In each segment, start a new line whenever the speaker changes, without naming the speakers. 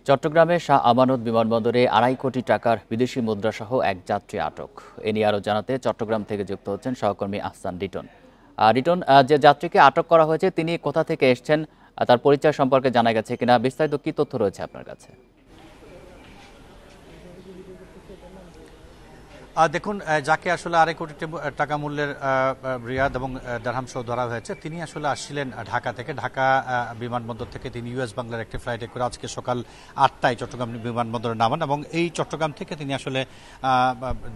চট্টগ্রামে শাহ আমানত বিমানবন্দরে ২.৫ কোটি টাকার বিদেশি মুদ্রাসহ এক যাত্রী আটক। এ নিয়ে আরও জানাতে চট্টগ্রাম থেকে যুক্ত হচ্ছেন সহকর্মী আহসান রিটন। রিটন, যে যাত্রীকে আটক করা হয়েছে তিনি কোথা থেকে এসেছেন, তার পরিচয় সম্পর্কে জানা গেছে কিনা, বিস্তারিত কি তথ্য রয়েছে আপনার কাছে?
দেখুন, যাকে আসলে ২.৫ কোটি টাকা মূল্যের রিয়াদ এবং দারহাম সহ ধরা হয়েছে, তিনি আসলে আসছিলেন ঢাকা থেকে। ঢাকা বিমানবন্দর থেকে তিনি ইউএস বাংলার একটি ফ্লাইটে করে আজকে সকাল ৮টায় চট্টগ্রাম বিমানবন্দরে নামান এবং এই চট্টগ্রাম থেকে তিনি আসলে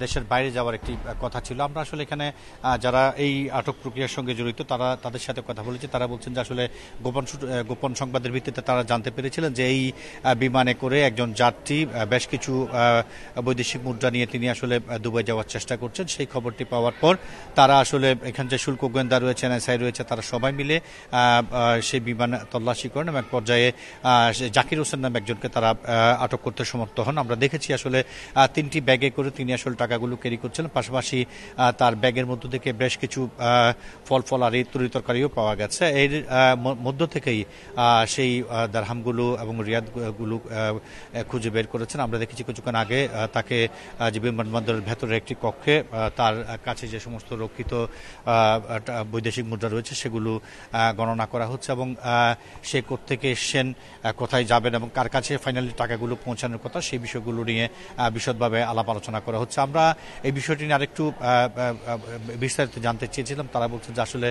দেশের বাইরে যাওয়ার একটি কথা ছিল। আমরা আসলে এখানে যারা এই আটক প্রক্রিয়ার সঙ্গে জড়িত তাদের সাথে কথা বলেছি। তারা বলছেন যে আসলে গোপন সংবাদের ভিত্তিতে তারা জানতে পেরেছিলেন যে এই বিমানে করে একজন যাত্রী বেশ কিছু বৈদেশিক মুদ্রা নিয়ে তিনি আসলে দুবাই যাওয়ার চেষ্টা করছেন। সেই খবরটি পাওয়ার পর তারা আসলে এখানে যে শুল্ক গোয়েন্দা রয়েছে, এনএসআই রয়েছে, তারা সবাই মিলে সেই বিমান তল্লাশি করেন এবং এক পর্যায়ে জাকির হোসেন নামে একজনকে তারা আটক করতে সমর্থ হন। আমরা দেখেছি আসলে ৩টি ব্যাগে করে তিনি আসলে টাকাগুলো ক্যারি করছিলেন। পাশাপাশি তার ব্যাগের মধ্য থেকে বেশ কিছু ফল আর তরিতরকারিও পাওয়া গেছে। এর মধ্য থেকেই সেই দারহামগুলো এবং রিয়াদগুলো খুঁজে বের করেছেন। আমরা দেখেছি কিছুক্ষণ আগে তাকে যে বিমানবন্দরের ভেতরের একটি কক্ষে তার কাছে যে সমস্ত রক্ষিত বৈদেশিক মুদ্রা রয়েছে সেগুলো গণনা করা হচ্ছে এবং সে কোত্থেকে এসছেন, কোথায় যাবেন এবং কার কাছে ফাইনালি টাকাগুলো পৌঁছানোর কথা, সেই বিষয়গুলো নিয়ে বিশদভাবে আলাপ আলোচনা করা হচ্ছে। আমরা এই বিষয়টি নিয়ে আরেকটু বিস্তারিত জানতে চেয়েছিলাম। তারা বলছেন যে আসলে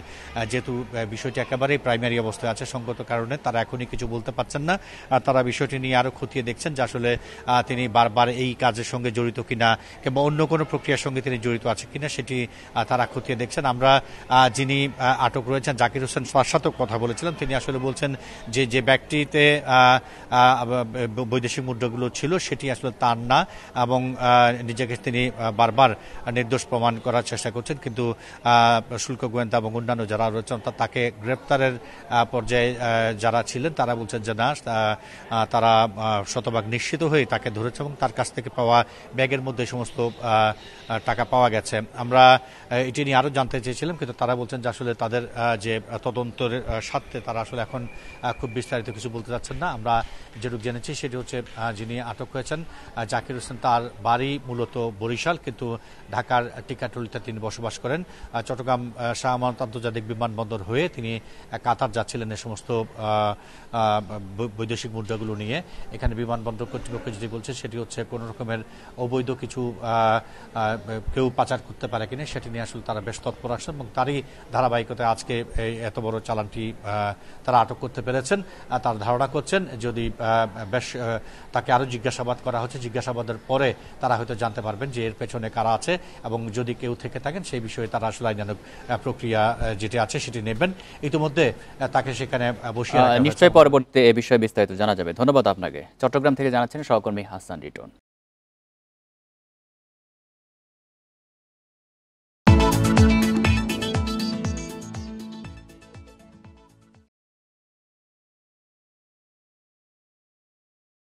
যেহেতু বিষয়টি একেবারেই প্রাইমারি অবস্থায় আছে, সঙ্গত কারণে তারা এখনই কিছু বলতে পারছেন না। তারা বিষয়টি নিয়ে আরও খতিয়ে দেখছেন যে আসলে তিনি বারবার এই কাজের সঙ্গে জড়িত কিনা কিংবা অন্য কোনো প্রক্রিয়ার সঙ্গে তিনি জড়িত আছে কিনা সেটি তারা খতিয়ে দেখছেন। আমরা যিনি আটক রয়েছেন জাকির হোসেন, তার সাথেও কথা বলেছিলাম। তিনি আসলে বলছেন যে ব্যক্তিতে বৈদেশিক মুদ্রাগুলো ছিল সেটি আসলে তার না এবং নিজেকে তিনি বারবার নির্দোষ প্রমাণ করার চেষ্টা করছেন, কিন্তু শুল্ক গোয়েন্দা এবং অন্যান্য যারা রয়েছেন তাকে গ্রেপ্তারের পর্যায়ে যারা ছিলেন তারা বলছেন যে না, তারা শতভাগ নিশ্চিত হয়ে তাকে ধরেছে এবং তার কাছ থেকে পাওয়া ব্যাগের মধ্যে সমস্ত টাকা পাওয়া গেছে। আমরা এটি নিয়ে আরও জানতে চেয়েছিলাম, কিন্তু তারা বলছেন যে আসলে তাদের যে তদন্তের স্বার্থে তারা আসলে এখন খুব বিস্তারিত কিছু বলতে চাচ্ছেন না। আমরা যেটুকু জেনেছি সেটি হচ্ছে যিনি আটক হয়েছেন জাকির হোসেন, তার বাড়ি মূলত বরিশাল, কিন্তু ঢাকার টিকাটুলিতে তিনি বসবাস করেন। চট্টগ্রাম শাহ আমানত আন্তর্জাতিক বিমানবন্দর হয়ে তিনি কাতার যাচ্ছিলেন এ সমস্ত বৈদেশিক মুদ্রাগুলো নিয়ে। এখানে বিমানবন্দর কর্তৃপক্ষ যেটি বলছে সেটি হচ্ছে কোনো রকমের অবৈধ কিছু কেউ পাচার করতে পারে কিনা সেটি নিয়ে আসলে তারা বেশ তৎপর আসছেন এবং তারই ধারাবাহিকতায় আজকে এত বড় চালানটি তারা আটক করতে পেরেছেন। তার ধারণা করছেন যদি বেশ তাকে আরও জিজ্ঞাসাবাদ করা হচ্ছে, জিজ্ঞাসাবাদের পরে তারা হয়তো জানতে পারবেন যে এর পেছনে কারা আছে এবং যদি কেউ থেকে থাকেন সেই বিষয়ে তারা আসলে আইনানুগ প্রক্রিয়া যেটি আছে সেটি নেবেন। ইতিমধ্যে তাকে সেখানে বসিয়ে
নিশ্চয়ই পরবর্তীতে এ বিষয়ে বিস্তারিত জানা যাবে। ধন্যবাদ আপনাকে। চট্টগ্রাম থেকে জানাচ্ছেন সহকর্মী আহসান রিটন।